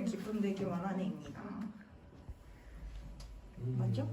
기쁨 되기 원하네입니다. 맞죠?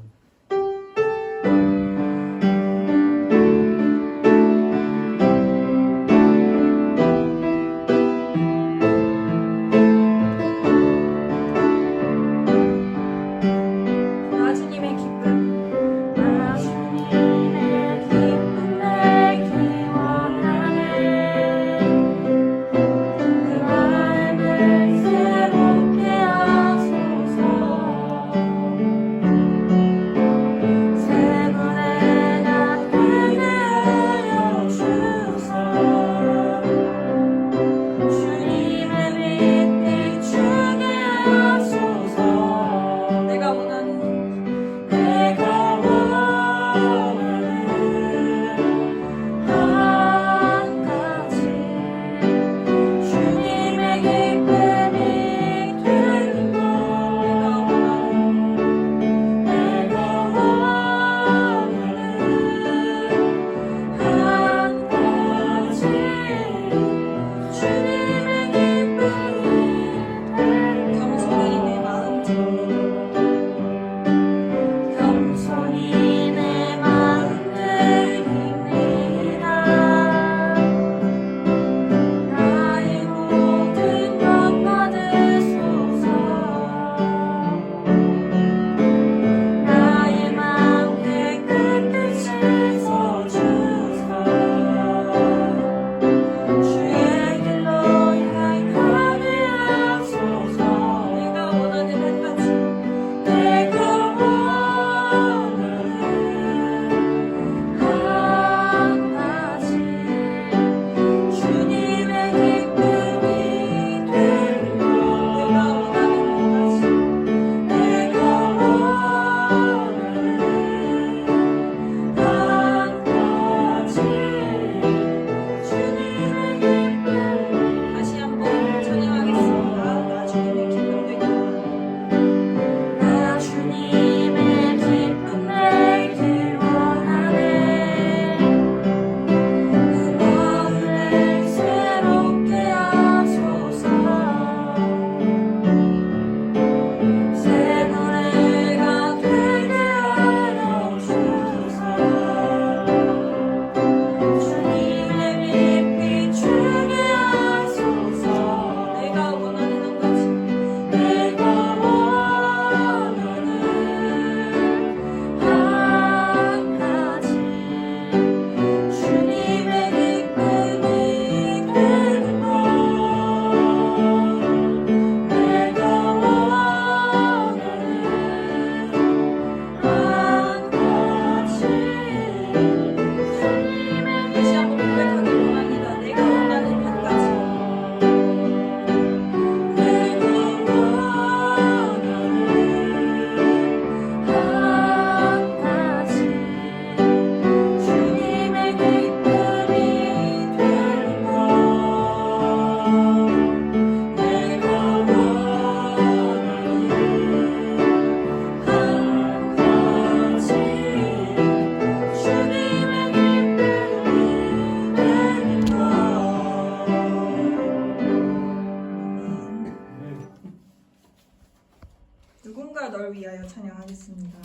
누군가 널 위하여 찬양하겠습니다.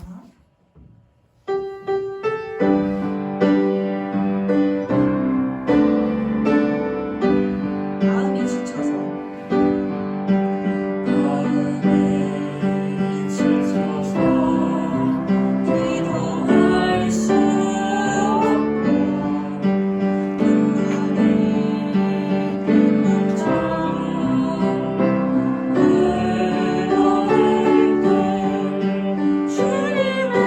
마음이 지쳐서 기도할 수 없고 눈물이 흘러갈 때 주님의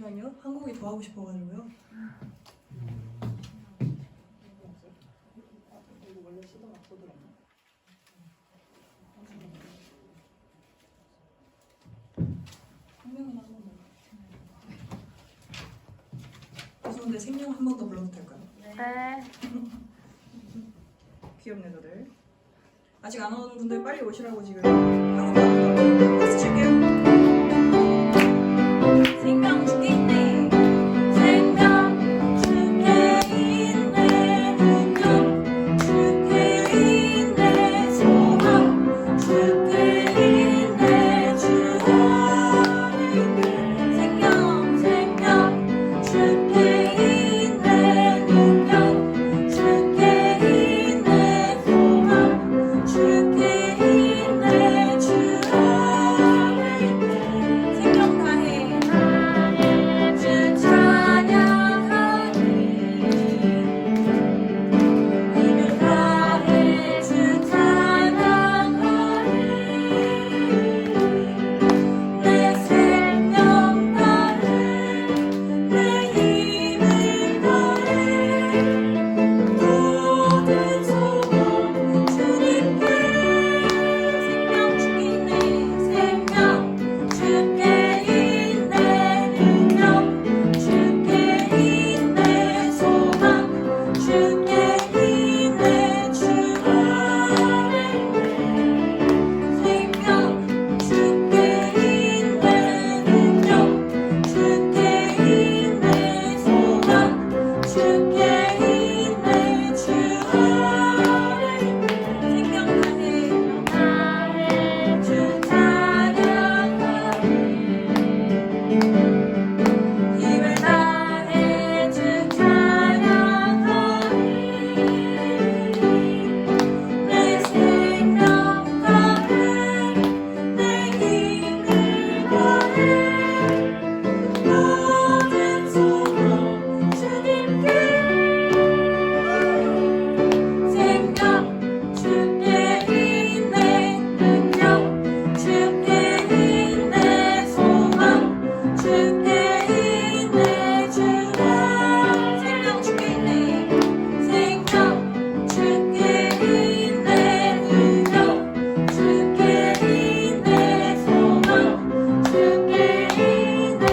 잠시만요. 한국이 더 하고 싶어가지고요. 이거 원래 시도 맞고 들었나? 생명이나 한번 더. 죄송한데 생명 한 번 더 불러도 될까요? 네. 귀엽네 다들. 아직 안 오는 분들 빨리 오시라고 지금 하고 있거든요. 박수 칠게요. 생명 죽게 있네. 생명 죽게 있네. 능력 죽게 있네. 소망 죽게 있네. 주 안에 있네. 생명 죽게 있네. 능력 죽게 있네. 소망 죽게 있네. 주 안에 있네. 생명 다해. 주 찬양하니 힘을 다해 주 찬양하니 내 생명 다해 내 힘을 다해 모든 소망 주님께 생명 죽이네. 생명 죽게 있네. 능력 죽게 있네. 소망 죽게 있네. 주 안에 있네. 생명 죽게 있네. 능력 죽게 있네. 소망 죽게 있네. 주 안에 있네. 생명 다해 주 찬양하니 힘을 다해 주 찬양하니 내 생명 다해 내 힘을 다해 모든 소망 주님께 생명 죽게 있네. 능력 죽게 있네. 소망 죽게 있네. 주 안. 생명 죽게 있네. 생명 죽게 있네. 능력 죽게 있네. 소망 죽게 있네.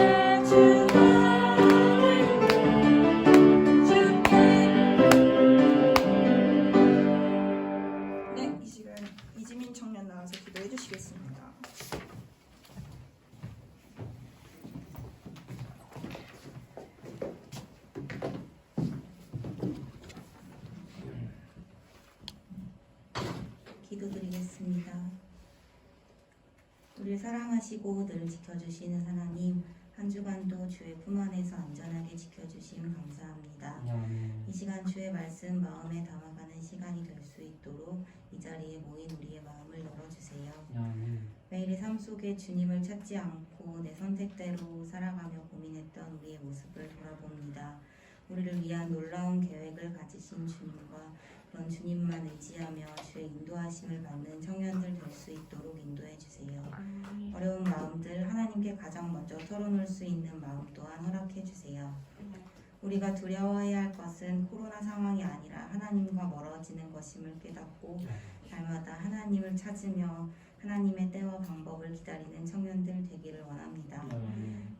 주 안에 죽게. 네, 이 시간 이지민 청년 나와서 기도해 주시겠습니다. 기도드리겠습니다. 우리를 사랑하시고 늘 지켜주시는 하나님, 한 주간도 주의 품 안에서 안전하게 지켜주심 감사합니다. 이 시간 주의 말씀 마음에 담아가는 시간이 될 수 있도록 이 자리에 모인 우리의 마음을 열어주세요. 매일의 삶 속에 주님을 찾지 않고 내 선택대로 살아가며 고민했던 우리의 모습을 돌아봅니다. 우리를 위한 놀라운 계획을 가지신 주님과 그런 주님만 의지하며 주의 인도하심을 받는 청년들 될 수 있도록 인도해 주세요. 어려운 마음들 하나님께 가장 먼저 털어놓을 수 있는 마음 또한 허락해 주세요. 우리가 두려워해야 할 것은 코로나 상황이 아니라 하나님과 멀어지는 것임을 깨닫고 날마다 하나님을 찾으며 하나님의 때와 방법을 기다리는 청년들 되기를 원합니다.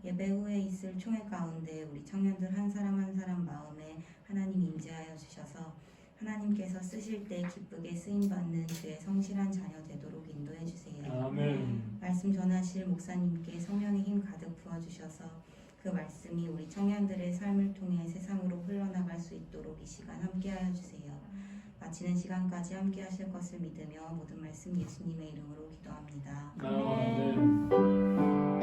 예배 후에 있을 총회 가운데 우리 청년들 한 사람 한 사람 마음에 하나님 임재하여 주셔서 하나님께서 쓰실 때 기쁘게 쓰임받는 주의 성실한 자녀 되도록 인도해 주세요. 아멘. 말씀 전하실 목사님께 성령의 힘 가득 부어주셔서 그 말씀이 우리 청년들의 삶을 통해 세상으로 흘러나갈 수 있도록 이 시간 함께하여 주세요. 마치는 시간까지 함께하실 것을 믿으며 모든 말씀 예수님의 이름으로 기도합니다. 아멘.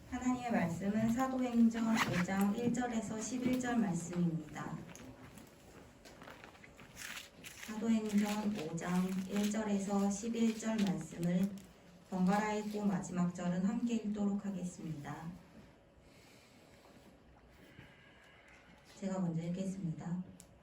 하나님의 말씀은 사도행전 5장 1절에서 11절 말씀입니다. 사도행전 5장 1절에서 11절 말씀을 번갈아 읽고 마지막 절은 함께 읽도록 하겠습니다. 제가 먼저 읽겠습니다.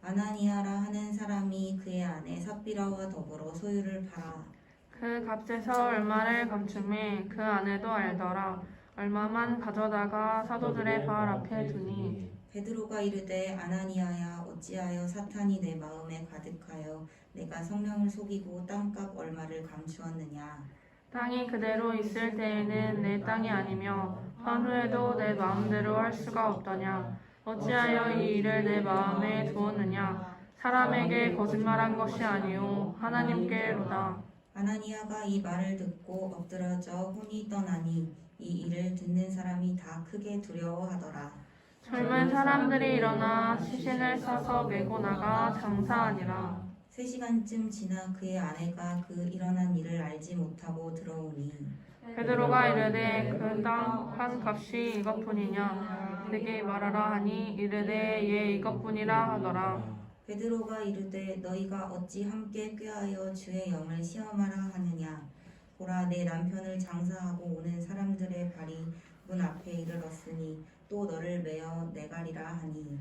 아나니아라 하는 사람이 그의 아내 삽비라와 더불어 소유를 팔아 그 값에서 얼마를 감춤해 그 아내도 알더라. 얼마만 가져다가 사도들의 발 앞에 두니 베드로가 이르되 아나니아야 어찌하여 사탄이 내 마음에 가득하여 내가 성령을 속이고 땅값 얼마를 감추었느냐. 땅이 그대로 있을 때에는 내 땅이 아니며 판 후에도 내 마음대로 할 수가 없더냐. 어찌하여 이 일을 내 마음에 두었느냐. 사람에게 거짓말한 것이 아니오 하나님께로다. 아나니아가 이 말을 듣고 엎드러져 혼이 떠나니 이 일을 듣는 사람이 다 크게 두려워하더라. 젊은 사람들이 일어나 시신을 싸서 메고 나가 장사하니라. 3시간쯤 지나 그의 아내가 그 일어난 일을 알지 못하고 들어오니 베드로가 이르되 그 땅 한 값이 이것뿐이냐. 내게 말하라 하니 이르되 예 이것뿐이라 하더라. 베드로가 이르되 너희가 어찌 함께 꾀하여 주의 영을 시험하라 하느냐. 보라 내 남편을 장사하고 오는 사람들의 발이 문 앞에 이르렀으니 또 너를 메어 내가리라 하니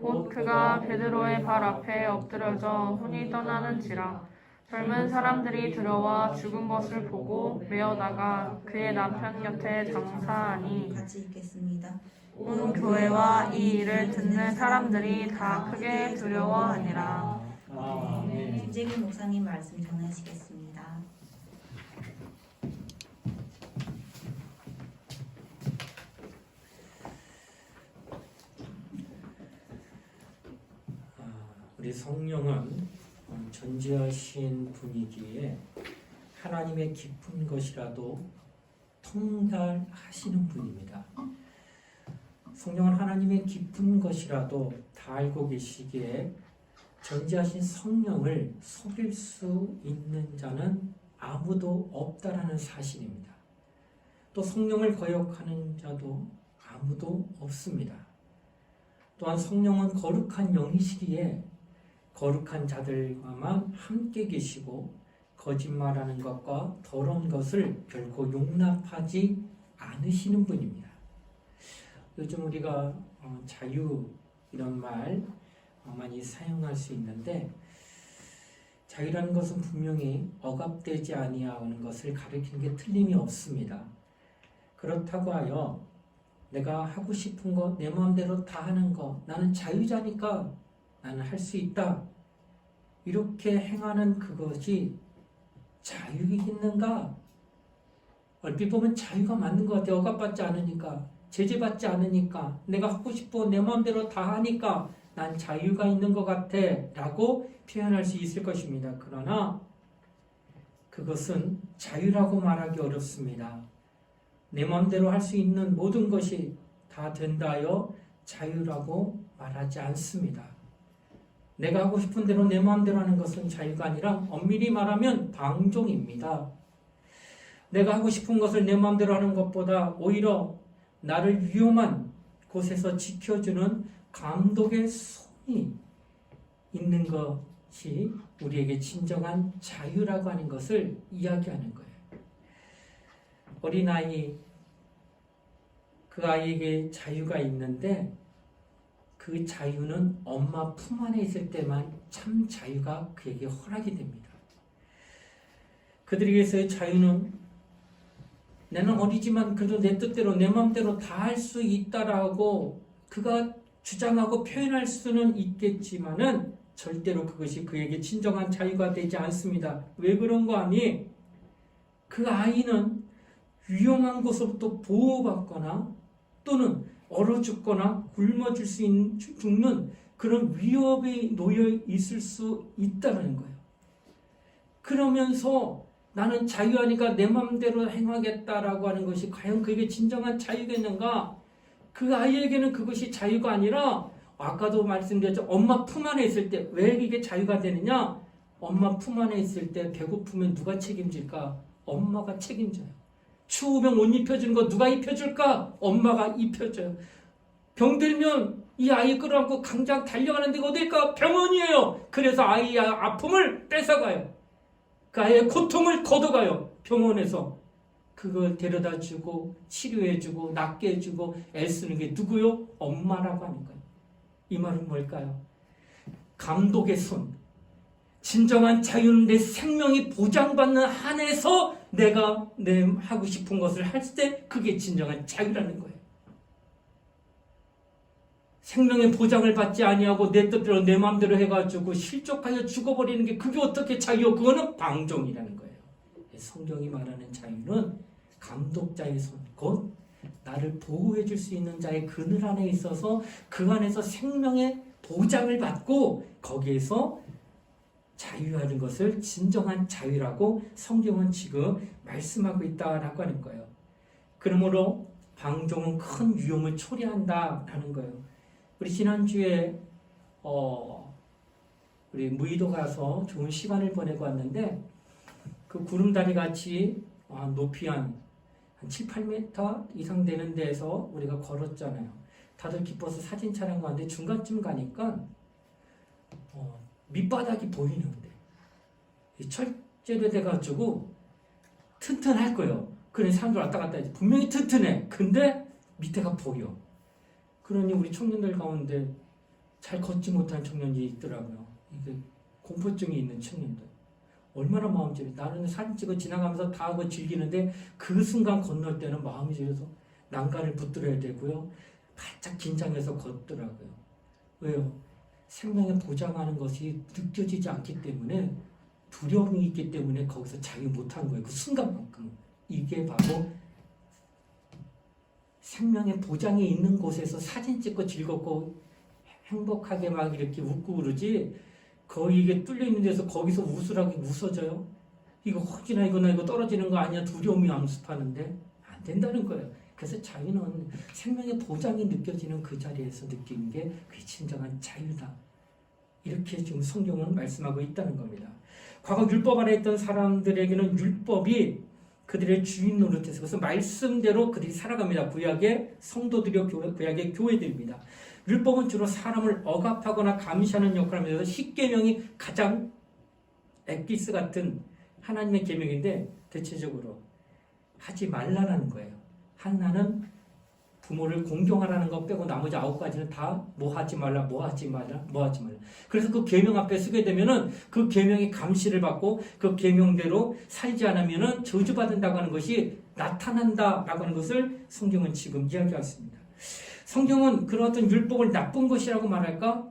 곧 그가 베드로의 발 앞에 엎드려져 혼이 떠나는지라. 젊은 사람들이 들어와 죽은 것을 보고 메어다가 그의 남편 곁에 장사하니 같이 읽겠습니다. 온 교회와 이 일을 듣는 사람들이 다 크게 두려워하니라. 김재균 목사님 말씀 전하시겠습니다. 우리 성령은 전지하신 분이기에 하나님의 깊은 것이라도 통달하시는 분입니다. 성령은 하나님의 깊은 것이라도 다 알고 계시기에 전지하신 성령을 속일 수 있는 자는 아무도 없다라는 사실입니다. 또 성령을 거역하는 자도 아무도 없습니다. 또한 성령은 거룩한 영이시기에 거룩한 자들과만 함께 계시고 거짓말하는 것과 더러운 것을 결코 용납하지 않으시는 분입니다. 요즘 우리가 자유 이런 말 많이 사용할 수 있는데 자유라는 것은 분명히 억압되지 아니하는 것을 가리키는 게 틀림이 없습니다. 그렇다고 하여 내가 하고 싶은 거 내 마음대로 다 하는 거 나는 자유자니까 나는 할 수 있다 이렇게 행하는 그것이 자유이겠는가? 얼핏 보면 자유가 맞는 것 같아요. 억압받지 않으니까 제재받지 않으니까 내가 하고 싶어 내 마음대로 다 하니까 난 자유가 있는 것 같아 라고 표현할 수 있을 것입니다. 그러나 그것은 자유라고 말하기 어렵습니다. 내 마음대로 할 수 있는 모든 것이 다 된다여 자유라고 말하지 않습니다. 내가 하고 싶은 대로 내 마음대로 하는 것은 자유가 아니라 엄밀히 말하면 방종입니다. 내가 하고 싶은 것을 내 마음대로 하는 것보다 오히려 나를 위험한 곳에서 지켜주는 감독의 손이 있는 것이 우리에게 진정한 자유라고 하는 것을 이야기하는 거예요. 어린아이, 그 아이에게 자유가 있는데 그 자유는 엄마 품 안에 있을 때만 참 자유가 그에게 허락이 됩니다. 그들에게서의 자유는 나는 어리지만 그래도 내 뜻대로 내 마음대로 다 할 수 있다라고 그가 주장하고 표현할 수는 있겠지만은 절대로 그것이 그에게 진정한 자유가 되지 않습니다. 왜 그런 거 아니? 그 아이는 위험한 곳으로부터 보호받거나 또는 얼어 죽거나 굶어 죽는 그런 위협에 놓여 있을 수 있다는 거예요. 그러면서 나는 자유하니까 내 마음대로 행하겠다라고 하는 것이 과연 그에게 진정한 자유겠는가? 그 아이에게는 그것이 자유가 아니라 아까도 말씀드렸죠. 엄마 품 안에 있을 때 왜 이게 자유가 되느냐? 엄마 품 안에 있을 때 배고프면 누가 책임질까? 엄마가 책임져요. 추우면 옷 입혀주는 거 누가 입혀줄까? 엄마가 입혀줘요. 병들면 이 아이 끌어안고 당장 달려가는 데가 어딜까? 병원이에요. 그래서 아이의 아픔을 뺏어가요. 그 아이의 고통을 걷어가요. 병원에서. 그걸 데려다주고 치료해주고 낫게 해주고 애쓰는 게 누구요? 엄마라고 하는 거예요. 이 말은 뭘까요? 감독의 손. 진정한 자유는 내 생명이 보장받는 한에서 내가 내 하고 싶은 것을 할 때 그게 진정한 자유라는 거예요. 생명의 보장을 받지 아니하고 내 뜻대로 내 마음대로 해가지고 실족하여 죽어버리는 게 그게 어떻게 자유요? 그거는 방종이라는 거예요. 성경이 말하는 자유는 감독자의 손, 곧 나를 보호해 줄 수 있는 자의 그늘 안에 있어서 그 안에서 생명의 보장을 받고 거기에서 자유하는 것을 진정한 자유라고 성경은 지금 말씀하고 있다라고 하는 거예요. 그러므로 방종은 큰 위험을 초래한다라는 거예요. 우리 지난주에 우리 무의도 가서 좋은 시간을 보내고 왔는데 그 구름다리 같이 높이 한 7, 8m 이상 되는 데에서 우리가 걸었잖아요. 다들 기뻐서 사진 촬영하는데 중간쯤 가니까 밑바닥이 보이는데 철제로 돼가지고 튼튼할 거예요. 그래 사람들 왔다 갔다 해야지. 분명히 튼튼해. 근데 밑에가 보여. 그러니 우리 청년들 가운데 잘 걷지 못한 청년이 있더라고요. 이게 공포증이 있는 청년들. 얼마나 마음 찔려. 나는 사진 찍어 지나가면서 다 하고 즐기는데 그 순간 건널 때는 마음이 찔려서 난간을 붙들어야 되고요. 바짝 긴장해서 걷더라고요. 왜요? 생명에 보장하는 것이 느껴지지 않기 때문에 두려움이 있기 때문에 거기서 자유 못한 거예요. 그 순간만큼. 이게 바로 생명의 보장이 있는 곳에서 사진 찍고 즐겁고 행복하게 막 이렇게 웃고 그러지 거의 이게 뚫려 있는 데서 거기서 웃으라고 웃어져요. 이거 혹시나 이거 떨어지는 거 아니야? 두려움이 암습하는데 안 된다는 거예요. 그래서 자유는 생명의 보장이 느껴지는 그 자리에서 느끼는 게 그게 진정한 자유다. 이렇게 지금 성경은 말씀하고 있다는 겁니다. 과거 율법 아래 있던 사람들에게는 율법이 그들의 주인 노릇해서 그래서 말씀대로 그들이 살아갑니다. 구약의 성도들이요, 구약의 교회들입니다. 율법은 주로 사람을 억압하거나 감시하는 역할을 하면서 십계명이 가장 엑기스 같은 하나님의 계명인데 대체적으로 하지 말라는 거예요. 하나는 부모를 공경하라는 것 빼고 나머지 9가지는 다 뭐 하지 말라. 그래서 그 계명 앞에 서게 되면은 그 계명이 감시를 받고 그 계명대로 살지 않으면은 저주받는다고 하는 것이 나타난다라고 하는 것을 성경은 지금 이야기하고 있습니다. 성경은 그런 어떤 율법을 나쁜 것이라고 말할까?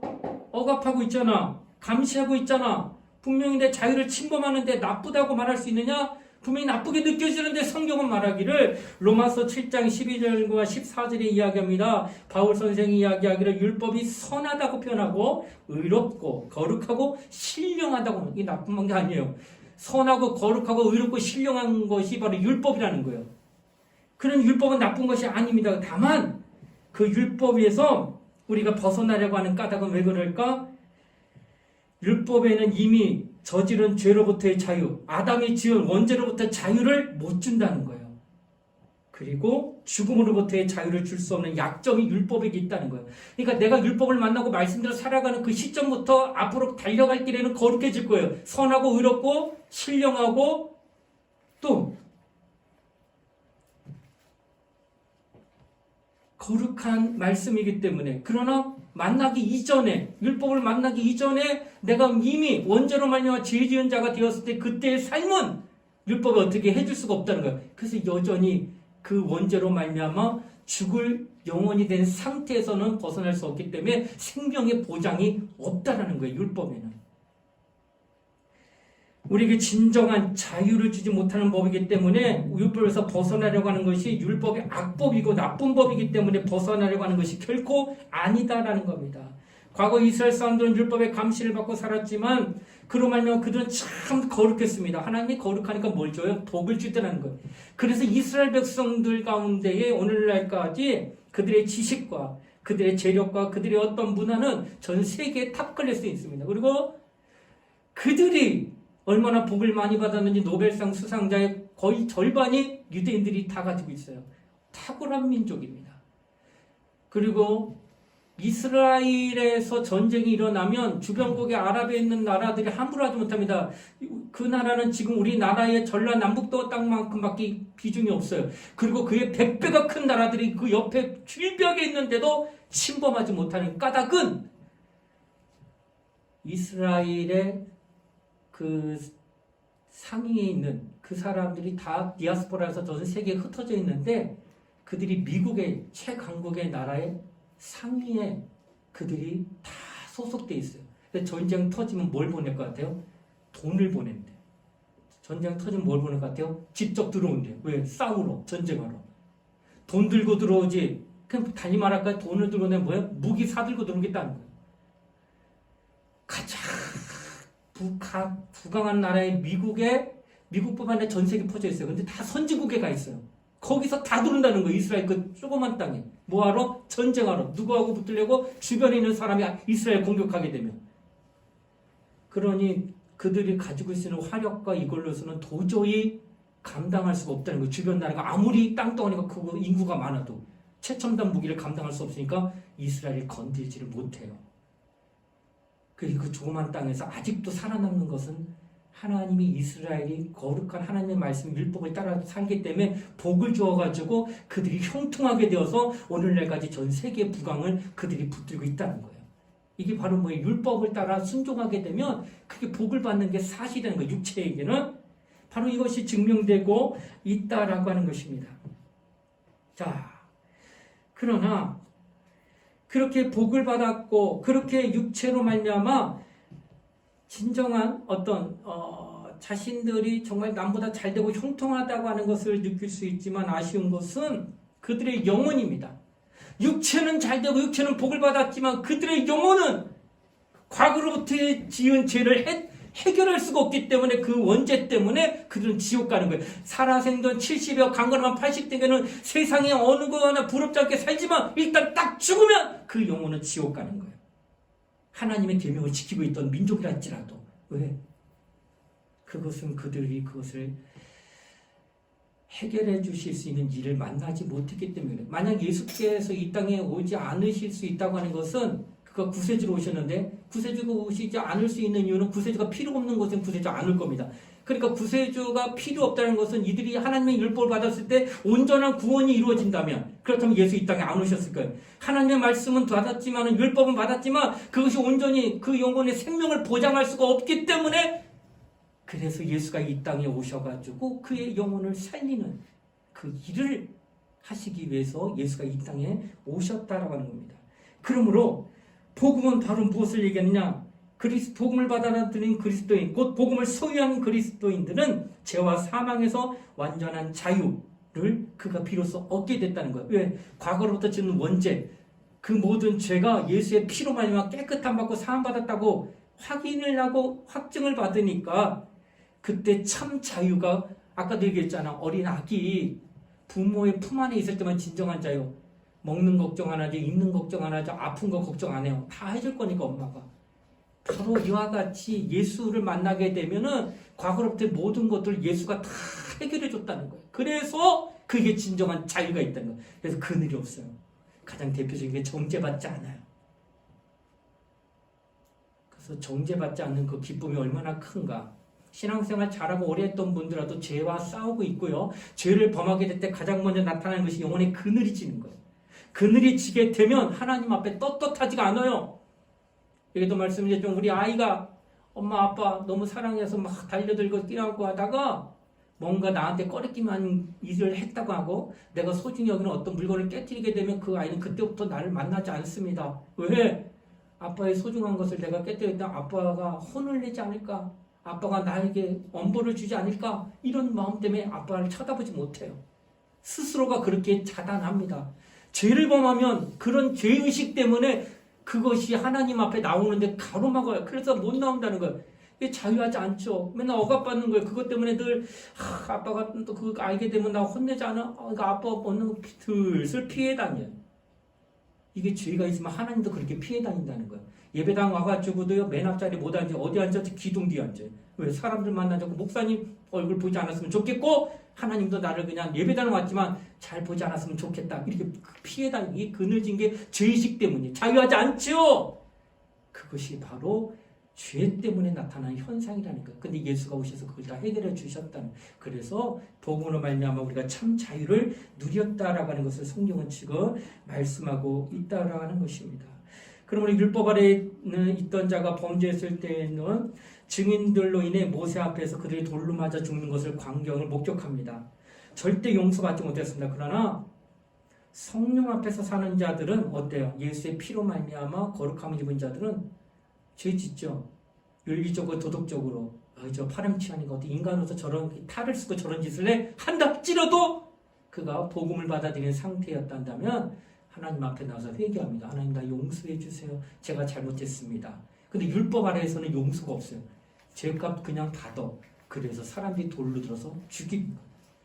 억압하고 있잖아. 감시하고 있잖아. 분명히 내 자유를 침범하는데 나쁘다고 말할 수 있느냐? 분명히 나쁘게 느껴지는데 성경은 말하기를 로마서 7장 12절과 14절에 이야기합니다. 바울 선생이 이야기하기를 율법이 선하다고 표현하고 의롭고 거룩하고 신령하다고. 이게 나쁜 게 아니에요. 선하고 거룩하고 의롭고 신령한 것이 바로 율법이라는 거예요. 그런 율법은 나쁜 것이 아닙니다. 다만 그 율법에서 우리가 벗어나려고 하는 까닭은 왜 그럴까? 율법에는 이미 저지른 죄로부터의 자유, 아담이 지은 원죄로부터의 자유를 못 준다는 거예요. 그리고 죽음으로부터의 자유를 줄 수 없는 약점이 율법에게 있다는 거예요. 그러니까 내가 율법을 만나고 말씀대로 살아가는 그 시점부터 앞으로 달려갈 길에는 거룩해질 거예요. 선하고 의롭고 신령하고 또 거룩한 말씀이기 때문에 그러나 만나기 이전에 율법을 만나기 이전에 내가 이미 원죄로 말미암아 죄 지은 자가 되었을 때 그때의 삶은 율법이 어떻게 해줄 수가 없다는 거예요. 그래서 여전히 그 원죄로 말미암아 죽을 영혼이 된 상태에서는 벗어날 수 없기 때문에 생명의 보장이 없다라는 거예요. 율법에는. 우리에게 진정한 자유를 주지 못하는 법이기 때문에 율법에서 벗어나려고 하는 것이 율법의 악법이고 나쁜 법이기 때문에 벗어나려고 하는 것이 결코 아니다라는 겁니다. 과거 이스라엘 사람들은 율법의 감시를 받고 살았지만 그로 말미암아 그들은 참 거룩했습니다. 하나님이 거룩하니까 뭘 줘요? 복을 주더라는 거예요. 그래서 이스라엘 백성들 가운데에 오늘날까지 그들의 지식과 그들의 재력과 그들의 어떤 문화는 전 세계에 탑걸릴 수 있습니다. 그리고 그들이 얼마나 복을 많이 받았는지 노벨상 수상자의 거의 절반이 유대인들이 다 가지고 있어요. 탁월한 민족입니다. 그리고 이스라엘에서 전쟁이 일어나면 주변국의 아랍에 있는 나라들이 함부로 하지 못합니다. 그 나라는 지금 우리나라의 전라남북도 땅만큼밖에 비중이 없어요. 그리고 그의 100배가 큰 나라들이 그 옆에 질벽에 있는데도 침범하지 못하는 까닭은 이스라엘의 그 상위에 있는 그 사람들이 다 디아스포라에서 전 세계에 흩어져 있는데 그들이 미국의 최강국의 나라의 상위에 그들이 다 소속돼 있어요. 전쟁 터지면 뭘 보낼 것 같아요? 돈을 보낸대. 전쟁 터지면 뭘 보낼 것 같아요? 직접 들어온대. 왜? 싸우러, 전쟁하러. 돈 들고 들어오지. 그냥 단지 말할까요? 돈을 들고 내면 뭐예요? 무기 사들고 들어오겠다는 거예요. 가장 부강한 나라의 미국뿐만 아니라 전 세계 퍼져 있어요. 근데 다 선진국에 가 있어요. 거기서 다 들어온다는 거예요. 이스라엘 그 조그만 땅에. 뭐하러? 전쟁하러. 누구하고 붙으려고? 주변에 있는 사람이 이스라엘 공격하게 되면. 그러니 그들이 가지고 있는 화력과 이걸로서는 도저히 감당할 수가 없다는 거예요. 주변 나라가 아무리 땅덩어리가 크고 인구가 많아도 최첨단 무기를 감당할 수 없으니까 이스라엘이 건들지를 못해요. 그리고 그 조그만 땅에서 아직도 살아남는 것은 하나님이 이스라엘이 거룩한 하나님의 말씀 율법을 따라 살기 때문에 복을 주어가지고 그들이 형통하게 되어서 오늘날까지 전 세계 부강을 그들이 붙들고 있다는 거예요. 이게 바로 뭐예요? 율법을 따라 순종하게 되면 그게 복을 받는 게 사실이라는 거예요. 육체에게는 바로 이것이 증명되고 있다라고 하는 것입니다. 자, 그러나 그렇게 복을 받았고 그렇게 육체로 말미암아 진정한 어떤 자신들이 정말 남보다 잘되고 형통하다고 하는 것을 느낄 수 있지만 아쉬운 것은 그들의 영혼입니다. 육체는 잘되고 육체는 복을 받았지만 그들의 영혼은 과거로부터 지은 죄를 해결할 수가 없기 때문에 그 원죄 때문에 그들은 지옥 가는 거예요. 살아생전 70여 강건하면 80대에는 세상에 어느 거 하나 부럽지 않게 살지만 일단 딱 죽으면 그 영혼은 지옥 가는 거예요. 하나님의 계명을 지키고 있던 민족이랄지라도. 왜? 그것은 그들이 그것을 해결해 주실 수 있는 일을 만나지 못했기 때문에. 만약 예수께서 이 땅에 오지 않으실 수 있다고 하는 것은 그가 구세주로 오셨는데 구세주가 오시지 않을 수 있는 이유는 구세주가 필요 없는 곳은 구세주가 안 올 겁니다. 그러니까 구세주가 필요 없다는 것은 이들이 하나님의 율법을 받았을 때 온전한 구원이 이루어진다면, 그렇다면 예수 이 땅에 안 오셨을 거예요. 하나님의 말씀은 받았지만, 율법은 받았지만 그것이 온전히 그 영혼의 생명을 보장할 수가 없기 때문에 그래서 예수가 이 땅에 오셔가지고 그의 영혼을 살리는 그 일을 하시기 위해서 예수가 이 땅에 오셨다라고 하는 겁니다. 그러므로 복음은 바로 무엇을 얘기하느냐? 복음을 받아들인 그리스도인, 곧 복음을 소유한 그리스도인들은 죄와 사망에서 완전한 자유를 그가 비로소 얻게 됐다는 거예요. 왜? 과거로부터 지은 원죄, 그 모든 죄가 예수의 피로 말미암아 깨끗함 받고 사함 받았다고 확인을 하고 확증을 받으니까 그때 참 자유가, 아까도 얘기했잖아. 어린 아기 부모의 품 안에 있을 때만 진정한 자유. 먹는 걱정 안 하죠. 입는 걱정 안 하죠. 아픈 거 걱정 안 해요. 다 해줄 거니까 엄마가. 바로 이와 같이 예수를 만나게 되면은 과거로부터 모든 것들을 예수가 다 해결해 줬다는 거예요. 그래서 그게 진정한 자유가 있다는 거예요. 그래서 그늘이 없어요. 가장 대표적인 게 정죄받지 않아요. 그래서 정죄받지 않는 그 기쁨이 얼마나 큰가. 신앙생활 잘하고 오래 했던 분들라도 죄와 싸우고 있고요. 죄를 범하게 될 때 가장 먼저 나타나는 것이 영혼의 그늘이 지는 거예요. 그늘이 지게 되면 하나님 앞에 떳떳하지가 않아요. 여기도 말씀드렸지만 우리 아이가 엄마 아빠 너무 사랑해서 막 달려들고 뛰어가고 하다가 뭔가 나한테 꺼리기만 일을 했다고 하고 내가 소중히 여기는 어떤 물건을 깨뜨리게 되면 그 아이는 그때부터 나를 만나지 않습니다. 왜? 아빠의 소중한 것을 내가 깨뜨렸다 아빠가 혼을 내지 않을까? 아빠가 나에게 엄벌을 주지 않을까? 이런 마음 때문에 아빠를 쳐다보지 못해요. 스스로가 그렇게 자단합니다. 죄를 범하면 그런 죄의식 때문에 그것이 하나님 앞에 나오는데 가로막아요. 그래서 못 나온다는 거예요. 이게 자유하지 않죠. 맨날 억압받는 거예요. 그것 때문에 늘 아빠가 또 그거 알게 되면 나 혼내지 않아? 그러니까 아빠 얻는 거 슬슬 피해 다녀요. 이게 죄가 있으면 하나님도 그렇게 피해 다닌다는 거예요. 예배당 와가지고도요, 맨 앞자리 못 앉아. 어디 앉았지? 기둥 뒤에 앉아요. 왜? 사람들 만나자고 목사님 얼굴 보지 않았으면 좋겠고 하나님도 나를 그냥 예배당을 왔지만 잘 보지 않았으면 좋겠다. 이렇게 피해 다니기 그늘진 게 죄의식 때문이에요. 자유하지 않죠? 그것이 바로 죄 때문에 나타나는 현상이라는 거예요. 근데 예수가 오셔서 그걸 다 해결해 주셨다는. 그래서 복음으로 말미암아 우리가 참 자유를 누렸다라고 하는 것을 성경은 지금 말씀하고 있다라고 하는 것입니다. 그러므로 율법 아래에 있던 자가 범죄했을 때에는 증인들로 인해 모세 앞에서 그들이 돌로 맞아 죽는 것을 광경을 목격합니다. 절대 용서받지 못했습니다. 그러나 성령 앞에서 사는 자들은 어때요? 예수의 피로 말미암아 거룩함을 입은 자들은 죄 짓죠. 윤리적으로 도덕적으로 저 파렴치하니까 어떻게 인간으로서 저런 탈을 쓰고 저런 짓을 해 한답지라도 그가 복음을 받아들이는 상태였단다면 하나님 앞에 나와서 회개합니다. 하나님 나 용서해 주세요. 제가 잘못했습니다. 근데 율법 아래에서는 용서가 없어요. 죄값 그냥 받아. 그래서 사람들이 돌로 들어서 죽입니다.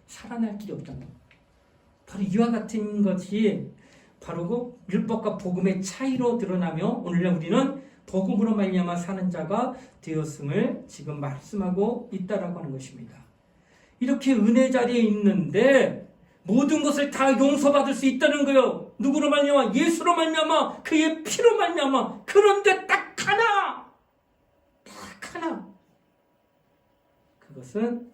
살아날 길이 없다는 거. 바로 이와 같은 것이 바로 그 율법과 복음의 차이로 드러나며 오늘날 우리는 복음으로 말미암아 사는 자가 되었음을 지금 말씀하고 있다라고 하는 것입니다. 이렇게 은혜 자리에 있는데 모든 것을 다 용서받을 수 있다는 거예요. 누구로 말미암아? 예수로 말미암아, 그의 피로 말미암아. 그런데 딱 하나. 그것은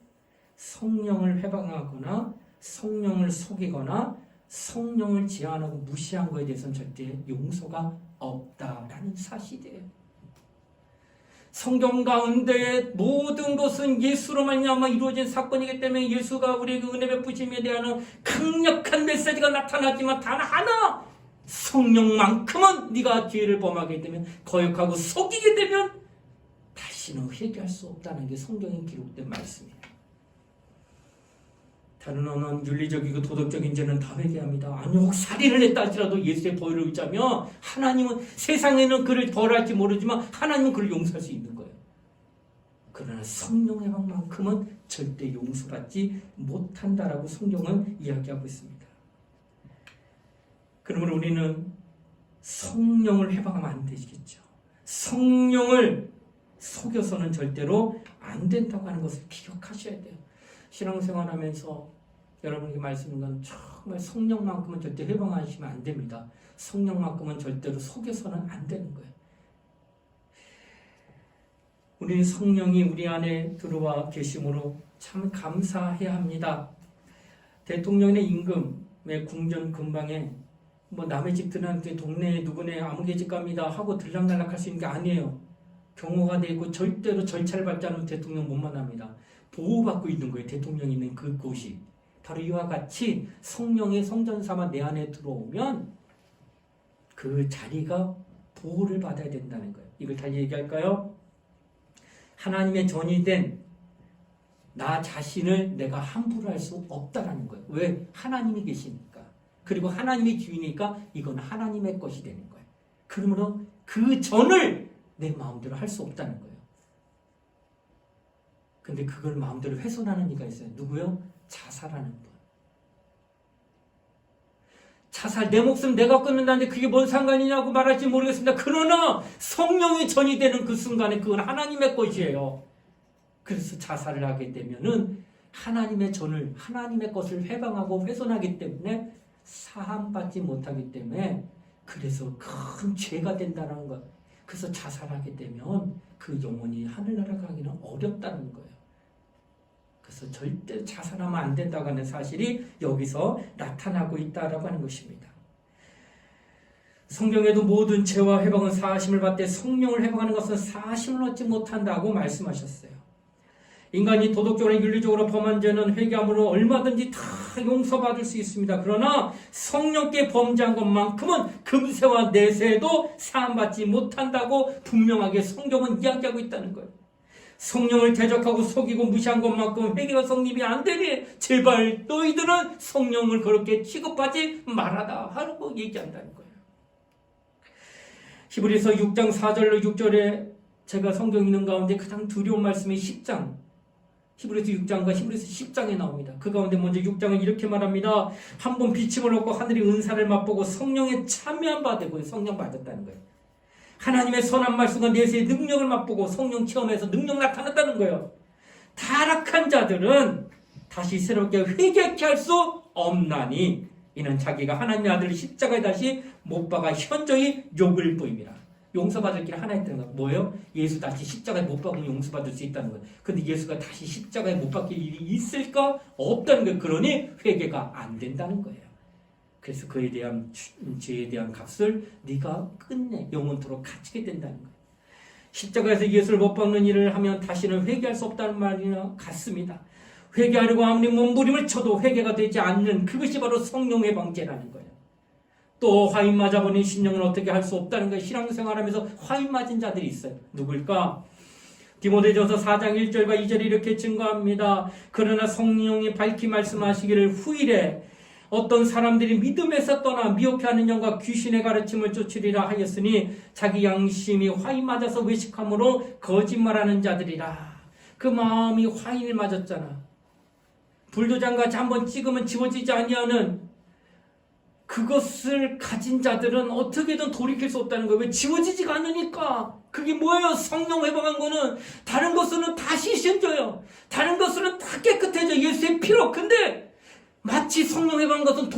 성령을 회방하거나 성령을 속이거나 성령을 제한하고 무시한 것에 대해서는 절대 용서가 없다라는 사실이에요. 성경 가운데 모든 것은 예수로 말미암아 이루어진 사건이기 때문에 예수가 우리에게 은혜 베푸심에 대한 강력한 메시지가 나타나지만 단 하나, 성령만큼은 네가 죄를 범하게 되면 거역하고 속이게 되면 다시는 회개할 수 없다는 게 성경에 기록된 말씀이에요. 다른 어느 윤리적이고 도덕적인 죄는 다 회개합니다. 아니 혹 살인을 했다 할지라도 예수의 보혈을 의지하며 하나님은 세상에는 그를 벌할지 모르지만 하나님은 그를 용서할 수 있는 거예요. 그러나 성령의 방만큼은 절대 용서받지 못한다라고 성경은 이야기하고 있습니다. 그러므로 우리는 성령을 해방하면 안 되겠죠. 성령을 속여서는 절대로 안 된다고 하는 것을 기억하셔야 돼요. 신앙생활하면서 여러분에게 말씀드린 건 정말 성령만큼은 절대 해방하시면 안 됩니다. 성령만큼은 절대로 속여서는 안 되는 거예요. 우리는 성령이 우리 안에 들어와 계심으로 참 감사해야 합니다. 대통령의 임금의 궁전 근방에 남의 집 들어가는데 동네에 누구네 아무개 집 갑니다 하고 들락날락 할 수 있는 게 아니에요. 경호가 돼 있고 절대로 절차를 밟지 않으면 대통령 못 만납니다. 보호받고 있는 거예요. 대통령이 있는 그곳이. 바로 이와 같이 성령의 성전사만 내 안에 들어오면 그 자리가 보호를 받아야 된다는 거예요. 이걸 다시 얘기할까요? 하나님의 전이 된 나 자신을 내가 함부로 할 수 없다라는 거예요. 왜? 하나님이 계시니까. 그리고 하나님이 주인이니까 이건 하나님의 것이 되는 거예요. 그러므로 그 전을 내 마음대로 할 수 없다는 거예요. 근데 그걸 마음대로 훼손하는 이가 있어요. 누구요? 자살하는 분. 자살, 내 목숨 내가 끊는다는데 그게 뭔 상관이냐고 말할지 모르겠습니다. 그러나 성령의 전이 되는 그 순간에 그건 하나님의 것이에요. 그래서 자살을 하게 되면은 하나님의 전을, 하나님의 것을 회방하고 훼손하기 때문에 사함받지 못하기 때문에 그래서 큰 죄가 된다는 것. 그래서 자살하게 되면 그 영혼이 하늘나라 가기는 어렵다는 거예요. 그래서 절대 자살하면 안 된다고 하는 사실이 여기서 나타나고 있다라고 하는 것입니다. 성경에도 모든 죄와 회방은 사하심을 받되 성령을 회방하는 것은 사하심을 얻지 못한다고 말씀하셨어요. 인간이 도덕적으로 윤리적으로 범한 죄는 회개함으로 얼마든지 다 용서받을 수 있습니다. 그러나 성령께 범죄한 것만큼은 금세와 내세에도 사함받지 못한다고 분명하게 성경은 이야기하고 있다는 거예요. 성령을 대적하고 속이고 무시한 것만큼 회개가 성립이 안 되니 제발 너희들은 성령을 그렇게 취급하지 말아라 하고 얘기한다는 거예요. 히브리서 6장 4절로 6절에 제가 성경 읽는 가운데 가장 두려운 말씀이 10장 히브리서 6장과 히브리서 10장에 나옵니다. 그 가운데 먼저 6장은 이렇게 말합니다. 한번 비침을 얻고 하늘의 은사를 맛보고 성령에 참여한 바 되고 성령 받았다는 거예요. 하나님의 선한 말씀과 내세의 능력을 맛보고 성령 체험에서 능력 나타났다는 거예요. 타락한 자들은 다시 새롭게 회개케 할 수 없나니 이는 자기가 하나님의 아들을 십자가에 다시 못 박아 현저히 욕을 보입니다. 용서받을 길 하나 있다는 거예요. 뭐예요? 예수 다시 십자가에 못 박으면 용서받을 수 있다는 거예요. 근데 예수가 다시 십자가에 못 박힐 일이 있을까? 없다는 거예요. 그러니 회개가 안 된다는 거예요. 그래서 그에 대한 죄에 대한 값을 네가 끝내 영원토록 갚게 된다는 거예요. 십자가에서 예수를 못 박는 일을 하면 다시는 회개할 수 없다는 말이나 같습니다. 회개하려고 아무리 몸부림을 쳐도 회개가 되지 않는 그것이 바로 성령의 방제라는 거예요. 또 화인 맞아버린 신령은 어떻게 할 수 없다는 거예요. 신앙생활하면서 화인 맞은 자들이 있어요. 누굴까? 디모데전서 4장 1절과 2절이 이렇게 증거합니다. 그러나 성령이 밝히 말씀하시기를 후일에 어떤 사람들이 믿음에서 떠나 미혹해하는 영과 귀신의 가르침을 쫓으리라 하였으니 자기 양심이 화인 맞아서 외식함으로 거짓말하는 자들이라. 그 마음이 화인을 맞았잖아. 불도장같이 한번 찍으면 지워지지 아니하는 그것을 가진 자들은 어떻게든 돌이킬 수 없다는 거예요. 왜? 지워지지가 않으니까. 그게 뭐예요? 성령 회복한 거는 다른 것으로는 다 씻어져요. 다른 것으로는 다 깨끗해져. 예수의 피로. 근데 마치 성령 회복한 것은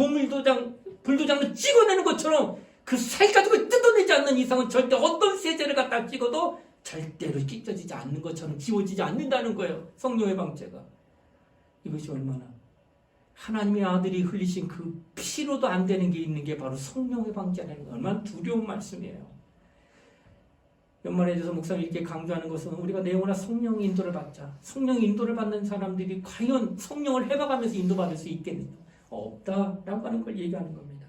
불도장을 찍어내는 것처럼 그 살 가지고 뜯어내지 않는 이상은 절대 어떤 세제를 갖다 찍어도 절대로 찢어지지 않는 것처럼 지워지지 않는다는 거예요. 성령 회방죄가. 이것이 얼마나 하나님의 아들이 흘리신 그 피로도 안 되는 게 있는 게 바로 성령의 방제라는 거. 얼마나 두려운 말씀이에요. 연말에 대해서 목사님이 이렇게 강조하는 것은 우리가 내 영혼아 성령의 인도를 받자. 성령의 인도를 받는 사람들이 과연 성령을 해봐가면서 인도받을 수 있겠느냐? 없다라고 하는 걸 얘기하는 겁니다.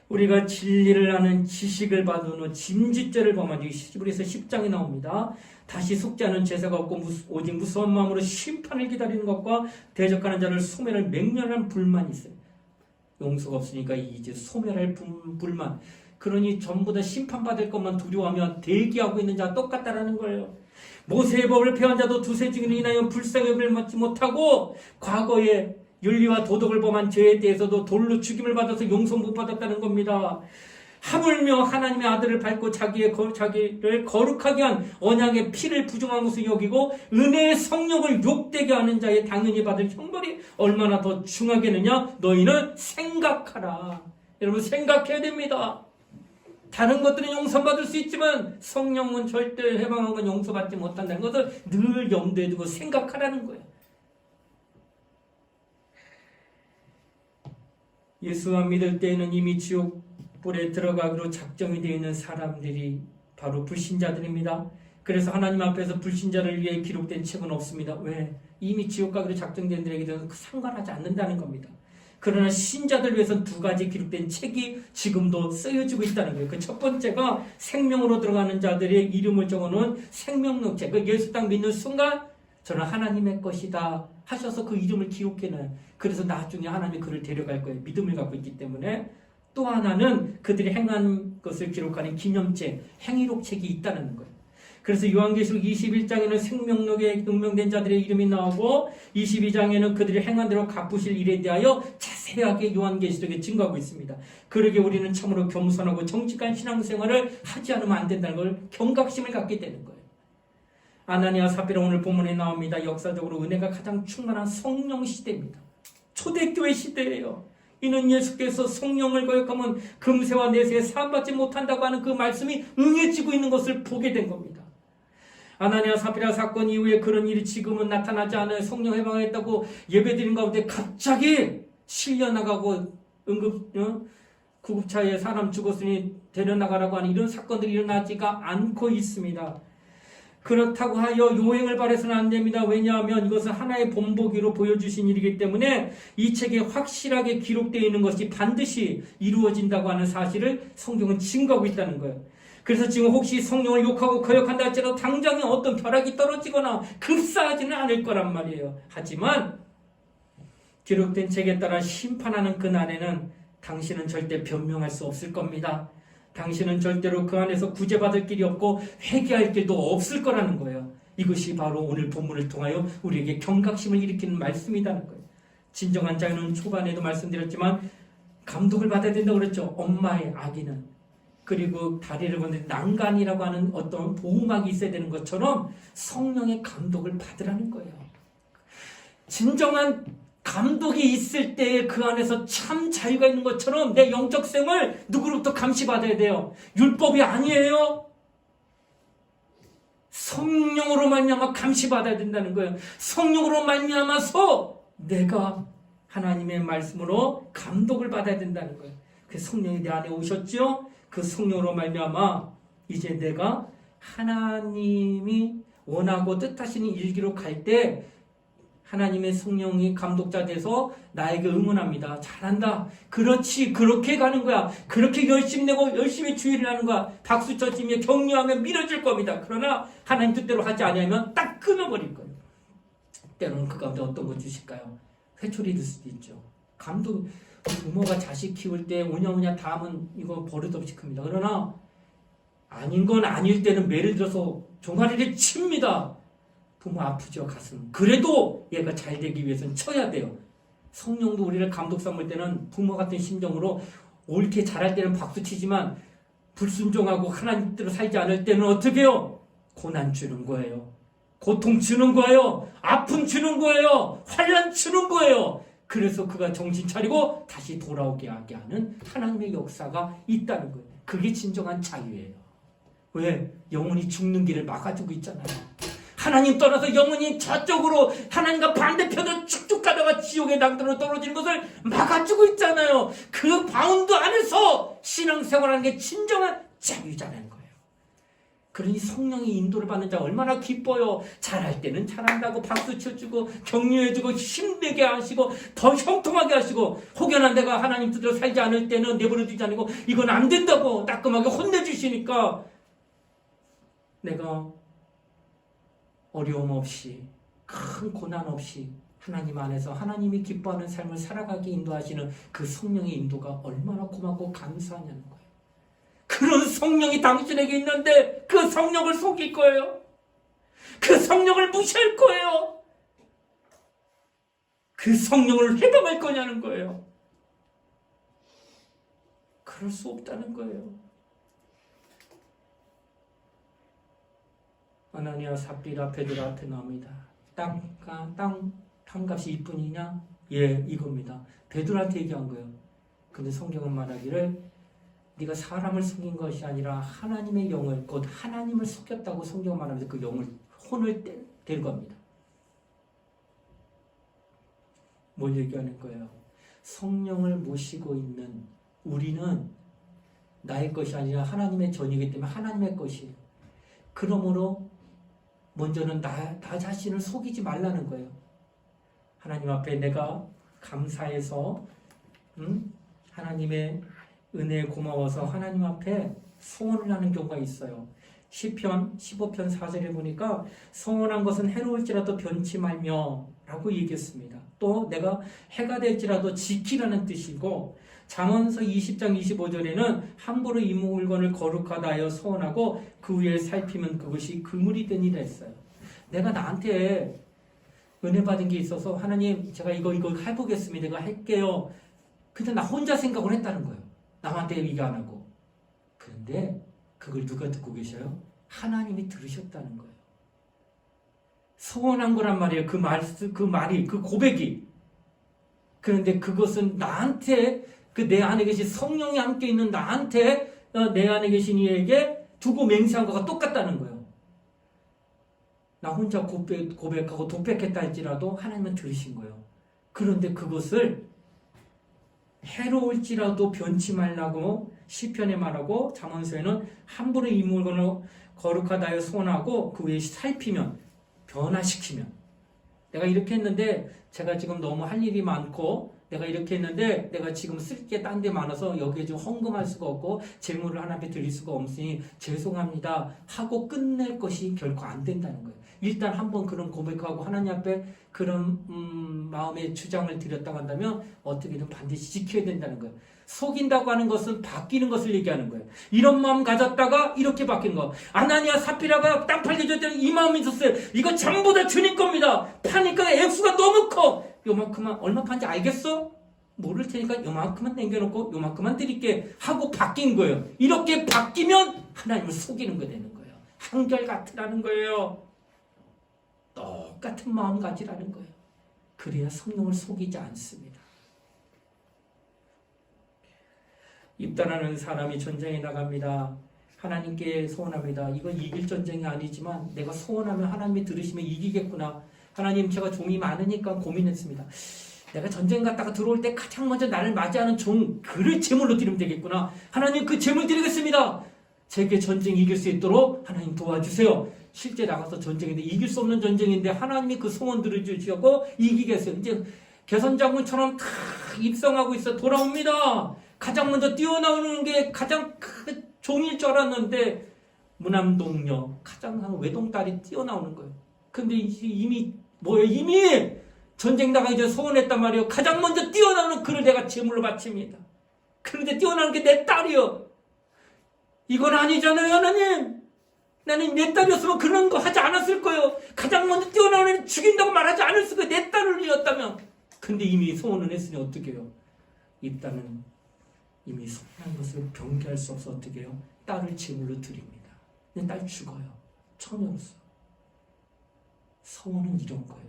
우리가 진리를 아는 지식을 받은 후 짐짓죄를 범한 뒤 히브리서 10장에 나옵니다. 다시 속죄하는 제사가 없고 오직 무서운 마음으로 심판을 기다리는 것과 대적하는 자를 소멸할 맹렬한 불만이 있어요. 용서가 없으니까 이제 소멸할 불만. 그러니 전부 다 심판받을 것만 두려워하며 대기하고 있는 자와 똑같다라는 거예요. 모세의 법을 폐한 자도 두세 증인을 인하여 불쌍욕을 받지 못하고 과거에 윤리와 도덕을 범한 죄에 대해서도 돌로 죽임을 받아서 용서 못 받았다는 겁니다. 하물며 하나님의 아들을 밟고 자기를 거룩하게 한 언약의 피를 부정한 것을 여기고 은혜의 성령을 욕되게 하는 자에 당연히 받을 형벌이 얼마나 더 중하겠느냐? 너희는 생각하라. 여러분 생각해야 됩니다. 다른 것들은 용서받을 수 있지만 성령은 절대 해방한 건 용서받지 못한다는 것을 늘 염두에 두고 생각하라는 거예요. 예수만 믿을 때에는 이미 지옥불에 들어가기로 작정이 되어 있는 사람들이 바로 불신자들입니다. 그래서 하나님 앞에서 불신자를 위해 기록된 책은 없습니다. 왜? 이미 지옥 가기로 작정된 들에게 대해서 상관하지 않는다는 겁니다. 그러나 신자들 위해서는 두 가지 기록된 책이 지금도 쓰여지고 있다는 거예요. 그 첫 번째가 생명으로 들어가는 자들의 이름을 적어놓은 생명록책. 그 예수 딱 믿는 순간 저는 하나님의 것이다 하셔서 그 이름을 기록해놔요. 그래서 나중에 하나님이 그를 데려갈 거예요. 믿음을 갖고 있기 때문에. 또 하나는 그들이 행한 것을 기록하는 기념책, 행위록책이 있다는 거예요. 그래서 요한계시록 21장에는 생명록에 음명된 자들의 이름이 나오고 22장에는 그들이 행한 대로 갚으실 일에 대하여 자세하게 요한계시록에 증거하고 있습니다. 그러게 우리는 참으로 겸손하고 정직한 신앙생활을 하지 않으면 안 된다는 걸 경각심을 갖게 되는 거예요. 아나니아 삽비라 오늘 본문에 나옵니다. 역사적으로 은혜가 가장 충만한 성령 시대입니다. 초대교회 시대예요. 이는 예수께서 성령을 거역하면 금세와 내세에 사함받지 못한다고 하는 그 말씀이 응해지고 있는 것을 보게 된 겁니다. 아나니아 삽비라 사건 이후에 그런 일이 지금은 나타나지 않아요. 성령 해방했다고 예배드린 가운데 갑자기 실려나가고 구급차에 사람 죽었으니 데려나가라고 하는 이런 사건들이 일어나지가 않고 있습니다. 그렇다고 하여 요행을 바라서는 안 됩니다. 왜냐하면 이것은 하나의 본보기로 보여주신 일이기 때문에 이 책에 확실하게 기록되어 있는 것이 반드시 이루어진다고 하는 사실을 성경은 증거하고 있다는 거예요. 그래서 지금 혹시 성령을 욕하고 거역한다 할지라도 당장에 어떤 벼락이 떨어지거나 급사하지는 않을 거란 말이에요. 하지만 기록된 책에 따라 심판하는 그날에는 당신은 절대 변명할 수 없을 겁니다. 당신은 절대로 그 안에서 구제받을 길이 없고 회개할 길도 없을 거라는 거예요. 이것이 바로 오늘 본문을 통하여 우리에게 경각심을 일으키는 말씀이라는 거예요. 진정한 자유는 초반에도 말씀드렸지만 감독을 받아야 된다고 그랬죠. 엄마의 아기는. 그리고 다리를 건들 난간이라고 하는 어떤 보호막이 있어야 되는 것처럼 성령의 감독을 받으라는 거예요. 진정한 감독이 있을 때 그 안에서 참 자유가 있는 것처럼 내 영적 생을 누구로부터 감시받아야 돼요. 율법이 아니에요. 성령으로 말미암아 감시받아야 된다는 거예요. 성령으로 말미암아서 내가 하나님의 말씀으로 감독을 받아야 된다는 거예요. 그 성령이 내 안에 오셨죠? 그 성령으로 말미암아 이제 내가 하나님이 원하고 뜻하시는 일기로 갈 때 하나님의 성령이 감독자 돼서 나에게 응원합니다. 잘한다. 그렇지. 그렇게 가는 거야. 그렇게 열심히 내고 열심히 주의를 하는 거야. 박수 쳐주며 격려하며 밀어줄 겁니다. 그러나 하나님 뜻대로 하지 않으면 딱 끊어버릴 거예요. 때로는 그 가운데 어떤 거 주실까요? 회초리 들 수도 있죠. 감독, 부모가 자식 키울 때 오냐오냐 다 하면 이거 버릇없이 큽니다. 그러나 아닌 건 아닐 때는 매를 들어서 종아리를 칩니다. 부모 아프죠, 가슴. 그래도 얘가 잘 되기 위해서는 쳐야 돼요. 성령도 우리를 감독 삼을 때는 부모 같은 심정으로 옳게 잘할 때는 박수 치지만 불순종하고 하나님 뜻대로 살지 않을 때는 어떻게 해요? 고난 주는 거예요. 고통 주는 거예요. 아픔 주는 거예요. 환난 주는 거예요. 그래서 그가 정신 차리고 다시 돌아오게 하게 하는 하나님의 역사가 있다는 거예요. 그게 진정한 자유예요. 왜? 영혼이 죽는 길을 막아주고 있잖아요. 하나님 떠나서 영혼이 저쪽으로 하나님과 반대편으로 쭉쭉 가다가 지옥의 당도로 떨어지는 것을 막아주고 있잖아요. 그 바운드 안에서 신앙생활하는 게 진정한 자유자라는 거예요. 그러니 성령의 인도를 받는 자 얼마나 기뻐요. 잘할 때는 잘한다고 박수 쳐주고 격려해주고 힘내게 하시고 더 형통하게 하시고, 혹여나 내가 하나님 뜻대로 살지 않을 때는 내버려두지 않고 이건 안 된다고 따끔하게 혼내주시니까 내가 어려움 없이 큰 고난 없이 하나님 안에서 하나님이 기뻐하는 삶을 살아가게 인도하시는 그 성령의 인도가 얼마나 고맙고 감사하냐는 거예요. 그런 성령이 당신에게 있는데 그 성령을 속일 거예요. 그 성령을 무시할 거예요. 그 성령을 회방할 거냐는 거예요. 그럴 수 없다는 거예요. 아나니아 삽비라 베드로한테 나옵니다. 땅값이 이뿐이냐? 예, 이겁니다. 베드로한테 얘기한 거예요. 근데 성경은 말하기를 네가 사람을 속인 것이 아니라 하나님의 영을, 곧 하나님을 속였다고 성경은 말하면서 그 영을 혼을 뗄 겁니다. 뭘 얘기하는 거예요? 성령을 모시고 있는 우리는 나의 것이 아니라 하나님의 전이기 때문에 하나님의 것이에요. 그러므로 먼저는 나 자신을 속이지 말라는 거예요. 하나님 앞에 내가 감사해서 하나님의 은혜에 고마워서 하나님 앞에 소원을 하는 경우가 있어요. 시편 15편 4절에 보니까 소원한 것은 해로울지라도 변치 말며 라고 얘기했습니다. 또 내가 해가 될지라도 지키라는 뜻이고, 잠언서 20장 25절에는 함부로 이 물건을 거룩하다 하여 소원하고 그 위에 살피면 그것이 그물이 되니라 했어요. 내가 나한테 은혜 받은 게 있어서 하나님 제가 이거 해보겠습니다. 내가 할게요. 근데 나 혼자 생각을 했다는 거예요. 남한테 얘기 안 하고. 그런데 그걸 누가 듣고 계셔요? 하나님이 들으셨다는 거예요. 소원한 거란 말이에요. 그 말이, 그 고백이. 그런데 그것은 나한테, 그 내 안에 계신 성령이 함께 있는 나한테, 내 안에 계신 이에게 두고 맹세한 거가 똑같다는 거예요. 나 혼자 고백하고 독백했다 할지라도 하나님은 들으신 거예요. 그런데 그것을 해로울지라도 변치 말라고 시편에 말하고, 잠언서에는 함부로 이 물건을 거룩하다 하여 소원하고 그 위에 살피면, 변화시키면, 내가 이렇게 했는데 제가 지금 너무 할 일이 많고 내가 이렇게 했는데 내가 지금 쓸 게 딴 데 많아서 여기에 좀 헌금할 수가 없고 재물을 하나님께 드릴 수가 없으니 죄송합니다 하고 끝낼 것이 결코 안 된다는 거예요. 일단 한번 그런 고백하고 하나님 앞에 그런 마음의 주장을 드렸다고 한다면 어떻게든 반드시 지켜야 된다는 거예요. 속인다고 하는 것은 바뀌는 것을 얘기하는 거예요. 이런 마음 가졌다가 이렇게 바뀌는 거. 아나니아 사피라가 땅 팔려줄 때는 이 마음이 있었어요. 이거 전부 다 주님 겁니다. 파니까 액수가 너무 커. 요만큼만, 얼마 판지 알겠어? 모를 테니까 요만큼만 남겨놓고 요만큼만 드릴게 하고 바뀐 거예요. 이렇게 바뀌면 하나님을 속이는 거 되는 거예요. 한결같으라는 거예요. 똑같은 마음 가지라는 거예요. 그래야 성령을 속이지 않습니다. 입다라는 사람이 전쟁에 나갑니다. 하나님께 소원합니다. 이거 이길 전쟁이 아니지만 내가 소원하면 하나님이 들으시면 이기겠구나. 하나님, 제가 종이 많으니까 고민했습니다. 내가 전쟁 갔다가 들어올 때 가장 먼저 나를 맞이하는 종, 그를 제물로 드리면 되겠구나. 하나님, 그 제물 드리겠습니다. 제게 전쟁 이길 수 있도록 하나님 도와주세요. 실제 나가서 전쟁인데, 이길 수 없는 전쟁인데 하나님이 그 소원 들어주시고 이기겠어요. 이제 개선장군처럼 다 입성하고 있어 돌아옵니다. 가장 먼저 뛰어나오는 게 가장 큰 종일 줄 알았는데 무남동녀 가장 한 외동딸이 뛰어나오는 거예요. 근데 이미 뭐예요? 이미 전쟁 나가기 전에 소원했단 말이에요. 가장 먼저 뛰어나오는 그를 내가 제물로 바칩니다. 그런데 뛰어나오는 게 내 딸이요. 이건 아니잖아요, 하나님. 나는 내 딸이었으면 그런 거 하지 않았을 거예요. 가장 먼저 뛰어나오는 죽인다고 말하지 않았을 거예요. 내 딸을 위했다면. 근데 이미 소원을 했으니 어떻게 해요? 이 딸은 이미 소원한 것을 변개할 수 없어 어떻게 해요? 딸을 제물로 드립니다. 내 딸 죽어요. 처녀로서. 소원은 이런 거예요.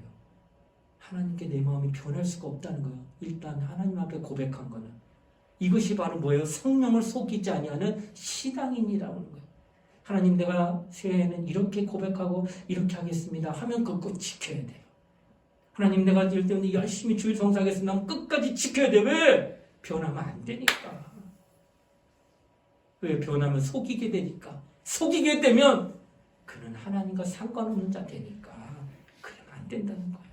하나님께 내 마음이 변할 수가 없다는 거예요. 일단 하나님 앞에 고백한 거는. 이것이 바로 뭐예요? 성령을 속이지 아니하는 신앙인이라는 거예요. 하나님, 내가 새해에는 이렇게 고백하고 이렇게 하겠습니다 하면 그거 꼭 지켜야 돼요. 하나님, 내가 이럴 때문에 열심히 주일 성사하겠습니다 하면 끝까지 지켜야 돼요. 왜? 변하면 안 되니까. 왜? 변하면 속이게 되니까. 속이게 되면 그는 하나님과 상관없는 자 되니까. 그러면 안 된다는 거예요.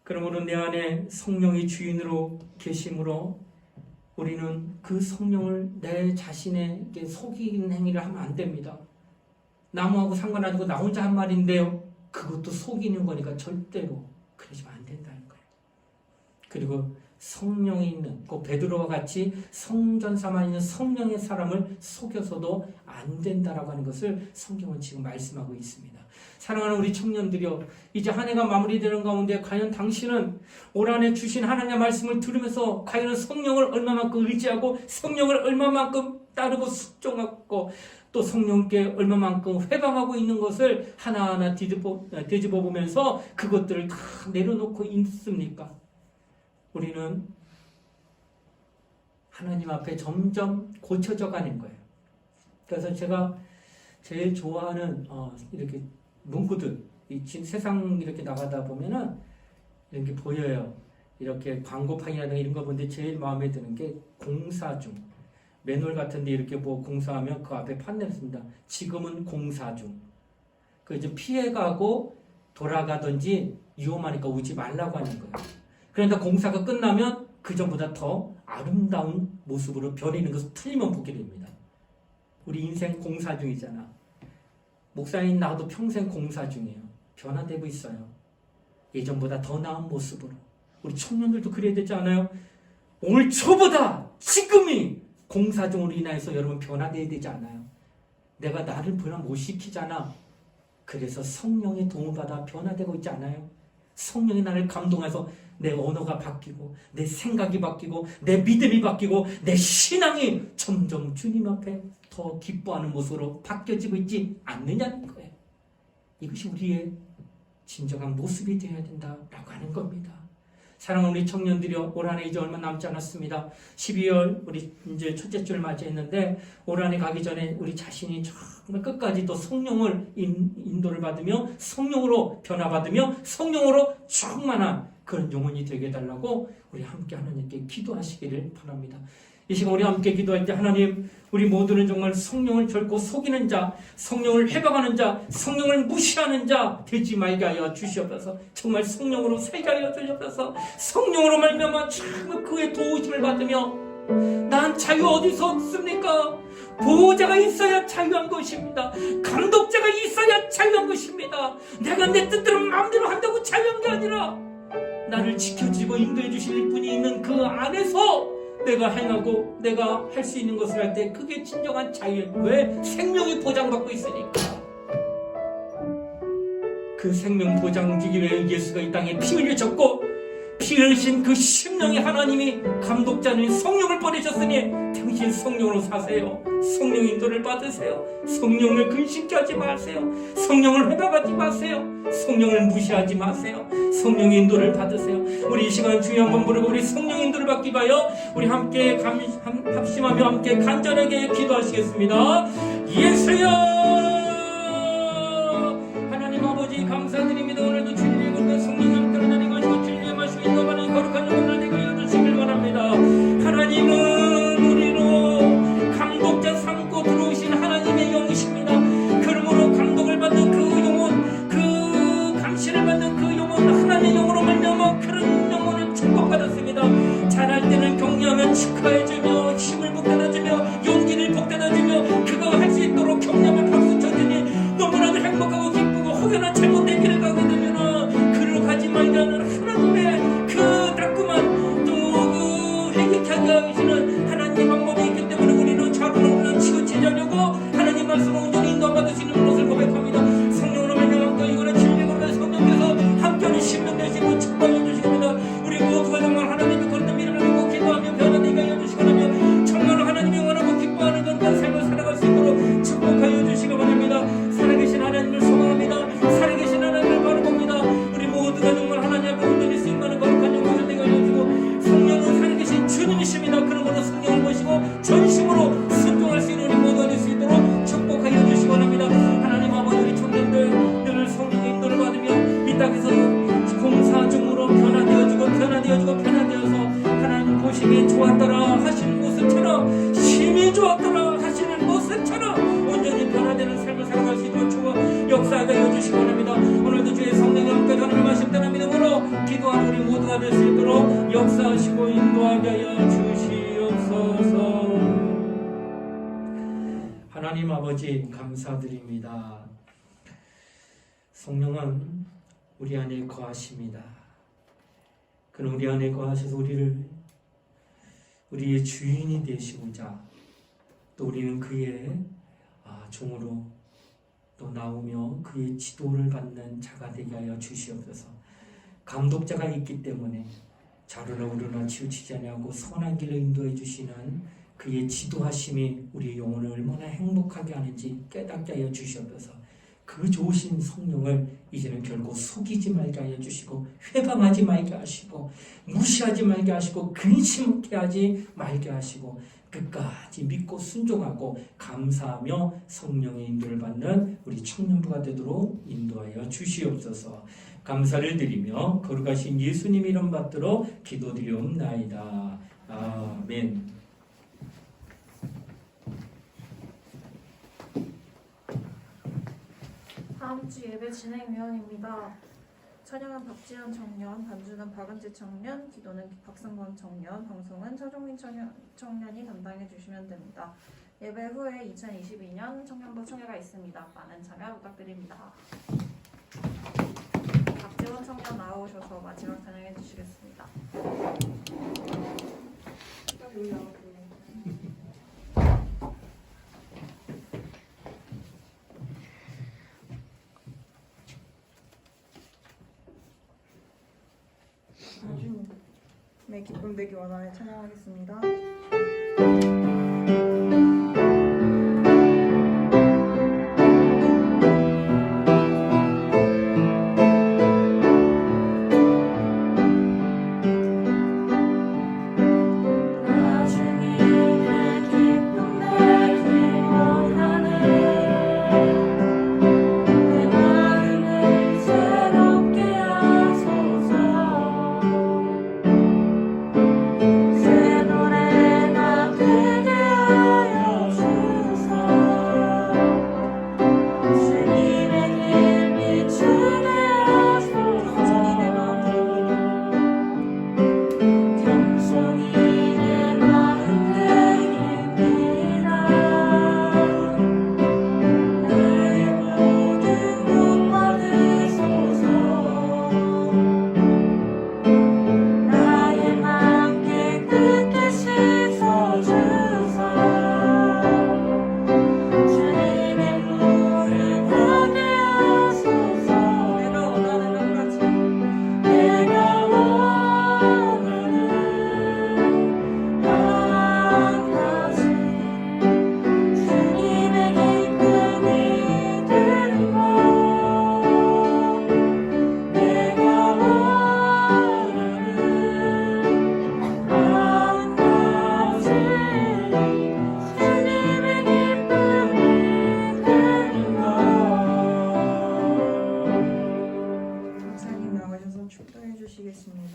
그러므로 내 안에 성령이 주인으로 계심으로 우리는 그 성령을 내 자신에게 속이는 행위를 하면 안 됩니다. 나무하고 상관하고 나 혼자 한 말인데요. 그것도 속이는 거니까 절대로 그러시면 안 된다는 거예요. 그리고 성령이 있는 그 베드로와 같이 성전사만 있는 성령의 사람을 속여서도 안 된다라고 하는 것을 성경은 지금 말씀하고 있습니다. 사랑하는 우리 청년들이여, 이제 한 해가 마무리되는 가운데 과연 당신은 올 한 해 주신 하나님의 말씀을 들으면서 과연 성령을 얼마만큼 의지하고 성령을 얼마만큼 따르고 순종하고 또 성령께 얼마만큼 회방하고 있는 것을 하나하나 되짚어 보면서 그것들을 다 내려놓고 있습니까? 우리는 하나님 앞에 점점 고쳐져 가는 거예요. 그래서 제가 제일 좋아하는 이렇게 문구들, 이 세상 이렇게 나가다 보면은 이렇게 보여요. 이렇게 광고판이라든가 이런 거 보는데 제일 마음에 드는 게 공사 중. 매뉴얼 같은데 이렇게 뭐 공사하면 그 앞에 판넬을 씁니다. 지금은 공사 중. 그 이제 피해가고 돌아가든지 위험하니까 오지 말라고 하는 거예요. 그러니까 공사가 끝나면 그 전보다 더 아름다운 모습으로 변해있는 것을 틀리면 보게 됩니다. 우리 인생 공사 중이잖아. 목사님 나도 평생 공사 중이에요. 변화되고 있어요. 예전보다 더 나은 모습으로. 우리 청년들도 그래야 되지 않아요? 오늘 초보다 지금이 공사 중으로 인해서 여러분 변화되어야 되지 않아요? 내가 나를 변화 못 시키잖아. 그래서 성령의 도움을 받아 변화되고 있지 않아요? 성령이 나를 감동해서 내 언어가 바뀌고 내 생각이 바뀌고 내 믿음이 바뀌고 내 신앙이 점점 주님 앞에 더 기뻐하는 모습으로 바뀌어지고 있지 않느냐는 거예요. 이것이 우리의 진정한 모습이 되어야 된다라고 하는 겁니다. 사랑하는 우리 청년들이여, 올 한 해 이제 얼마 남지 않았습니다. 12월 우리 이제 첫째 주를 맞이했는데 올 한 해 가기 전에 우리 자신이 정말 끝까지 또 성령을 인도를 받으며 성령으로 변화받으며 성령으로 충만한 그런 영혼이 되게 해달라고 우리 함께 하나님께 기도하시기를 바랍니다. 이 시간 우리 함께 기도할 때 하나님, 우리 모두는 정말 성령을 결코 속이는 자, 성령을 해방하는 자, 성령을 무시하는 자 되지 말게 하여 주시옵소서. 정말 성령으로 살게 하여 주시옵소서. 성령으로 말미암아 정말 그의 도우심을 받으며 난 자유 어디서 얻습니까? 보호자가 있어야 자유한 것입니다. 감독자가 있어야 자유한 것입니다. 내가 내 뜻대로 마음대로 한다고 자유한 게 아니라 나를 지켜주고 인도해 주실 분이 있는 그 안에서 내가 행하고 내가 할 수 있는 것을 할 때 그게 진정한 자유예요. 왜? 생명이 보장받고 있으니까. 그 생명 보장지기 위해 예수가 이 땅에 피 흘리셨고 피 흘리신 그 심령의 하나님이 감독자는 성령을 보내셨으니 당신 성령으로 사세요. 성령 인도를 받으세요. 성령을 근심케 하지 마세요. 성령을 회방하지 마세요. 성령을 무시하지 마세요. 성령의 인도를 받으세요. 우리 이 시간 주여 한번 부르고 우리 성령 인도를 받기 위하여 우리 함께 합심하며 함께 간절하게 기도하시겠습니다. 예수여, 하나님 아버지 감사드립니다. 오늘도 주님의 것과 성령이 함께 하나님 것이고 진리의 말씀이 인도하는 거룩한 영혼을 내가 이루시길 원합니다. 하나님은 우리로 감독자 삼고 들어오신 하나님의 영이십니다. 그러므로 감독을 받는 그 영혼, 그 감시를 받는 그 영혼, 하나님의 영으로 말미암아 그런 영혼을 축복받았습니다. 잘할 때는 격려하며 축하해주며 힘을 북돋아주며 용기를 북돋아주며 그거 할 수 있도록 격려하며 박수 쳐주니 너무나도 행복하고 기쁘고 혹여나 잘못된 길을 가게 되면 그를 가지 말게 하는 하나님의 그 따끔한 또 그 회개케 하시는 하나님의 방법이 있기 때문에 우리는 자로는 치우치자려고 하나님 말씀을 온전히 인도받을 수 있는 것을 고백합니다. 성령으로 말미암아 이거는 진리로 성령께서 함께하는 신명 되시고 축복해 주시옵니다. 우리 모두가 정말 하나님의 거룩한 미래를 믿고 기도하며 변화되게 하여 주시고 나며 정말로 하나님이 원하고 기뻐하는 거룩한 삶을 살아갈 수 있도록 축복하여 주시기 바랍니다. 살아계신 하나님을 소망합니다. 살아계신 하나님을 바라봅니다. 우리 모두가 정말 하나님 앞에 온전히 쓰임받는 거룩한 영광을 내가 알려주고 성령은 살아계신 주님이십니다. 그러므로 성령을 모시고 전심으로 순종할 수 있는 우리 모두가 될 수 있도록 축복하여 주시기 바랍니다. 하나님 아버지 우리 청년들 늘 성령의 인도를 받으며 이 땅에서 공사 중으로 변화되어서 하나님 보시기에 좋았더라 하시는 모습처럼 심히 좋았더라 하시는 모습처럼 온전히 변화되는 삶을 살아갈 수 있도록 주와 역사하여 주시기 바랍니다. 오늘도 주의 성령의 함께 하나님의 말씀 따라 믿음으로 기도하는 우리 모두가 될 수 있도록 역사하시고 인도하게 하여 주시옵소서. 하나님 아버지 감사드립니다. 성령은 우리 안에 거하십니다. 그는 우리 안에 거하셔서 우리의 주인이 되시고자 또 우리는 그의 종으로 또 나오며 그의 지도를 받는 자가 되게 하여 주시옵소서. 감독자가 있기 때문에 좌로나 우로나 치우치지 아니하고 선한 길로 인도해 주시는 그의 지도하심이 우리 영혼을 얼마나 행복하게 하는지 깨닫게 하여 주시옵소서. 그 좋으신 성령을 이제는 결코 속이지 말게 하여 주시고 회방하지 말게 하시고 무시하지 말게 하시고 근심케 하지 말게 하시고 끝까지 믿고 순종하고 감사하며 성령의 인도를 받는 우리 청년부가 되도록 인도하여 주시옵소서. 감사를 드리며 거룩하신 예수님 이름 받도록 기도드리옵나이다. 아멘. 다음 주 예배 진행위원입니다. 찬양은 박지현 청년, 반주는 박은지 청년, 기도는 박승권 청년, 방송은 차종민 청년이 담당해 주시면 됩니다. 예배 후에 2022년 청년부 총회가 있습니다. 많은 참여 부탁드립니다. 박지원 청년 나오셔서 마지막 찬양해 주시겠습니다. 네, 기쁨 되기 원하여 찬양하겠습니다. 새 노래가 되게 하여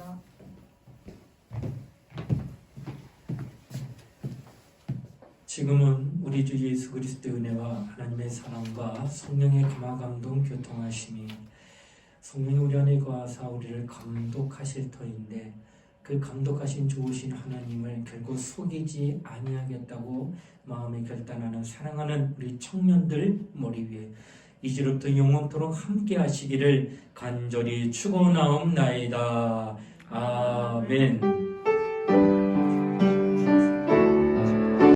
기도합니다. 지금은 우리 주 예수 그리스도의 은혜와 하나님의 사랑과 성령의 감화 감동 교통하심이 성령이 우리 안에 거하사 우리를 감독하실 터인데 그 감독하신 좋으신 하나님을 결국 속이지 아니하겠다고 마음에 결단하는 사랑하는 우리 청년들 머리 위에 이제부터 영원토록 함께 하시기를 간절히 축원하옵나이다. 아멘.